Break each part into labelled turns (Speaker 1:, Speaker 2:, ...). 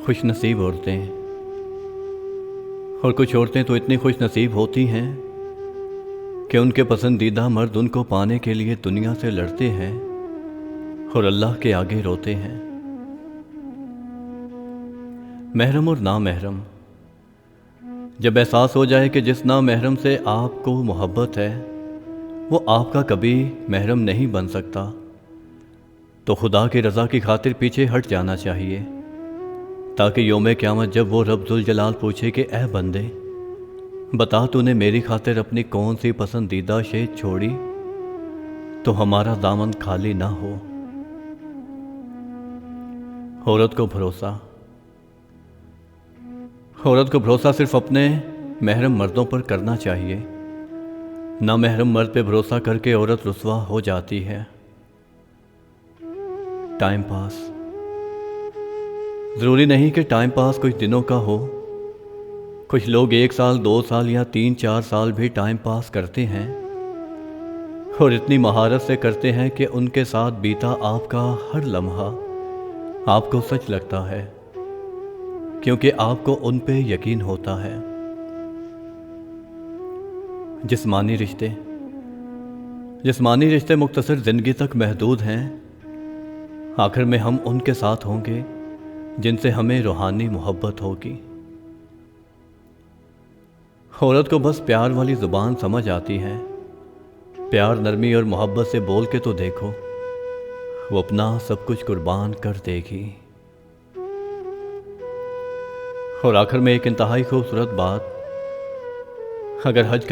Speaker 1: खुश नसीब औरतें, और कुछ औरतें तो इतनी खुश नसीब होती हैं कि उनके पसंदीदा मर्द उनको पाने के लिए दुनिया से लड़ते हैं और अल्लाह के आगे रोते हैं। महरम और ना महरम, जब एहसास हो जाए कि जिस ना महरम से आपको मोहब्बत है वो आपका कभी महरम नहीं बन सकता, तो खुदा की रज़ा की खातिर पीछे हट जाना चाहिए, ताकि योम क़यामत जब वो रब जुल जलाल पूछे कि ए बंदे, बता तूने मेरी खातिर अपनी कौन सी पसंदीदा शे छोड़ी, तो हमारा दामन खाली ना हो। औरत को भरोसा सिर्फ अपने महरम मर्दों पर करना चाहिए। ना महरम मर्द पे भरोसा करके औरत रुसवा हो जाती है। टाइम पास, ज़रूरी नहीं कि टाइम पास कुछ दिनों का हो। कुछ लोग 1 साल 2 साल या 3-4 साल भी टाइम पास करते हैं, और इतनी महारत से करते हैं कि उनके साथ बीता आपका हर लम्हा आपको सच लगता है, क्योंकि आपको उन पे यकीन होता है। जिस्मानी रिश्ते मुख्तसर ज़िंदगी तक महदूद हैं। आखिर में हम उनके साथ होंगे जिनसे हमें रूहानी मोहब्बत होगी। औरत को बस प्यार वाली ज़ुबान समझ आती है। प्यार, नरमी और मोहब्बत से बोल के तो देखो, वो अपना सब कुछ कुर्बान कर देगी। और आखिर में एक इंतहाई खूबसूरत बात, अगर हज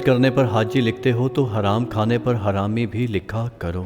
Speaker 1: करने पर हाजी लिखते हो तो हराम खाने पर हरामी भी लिखा करो।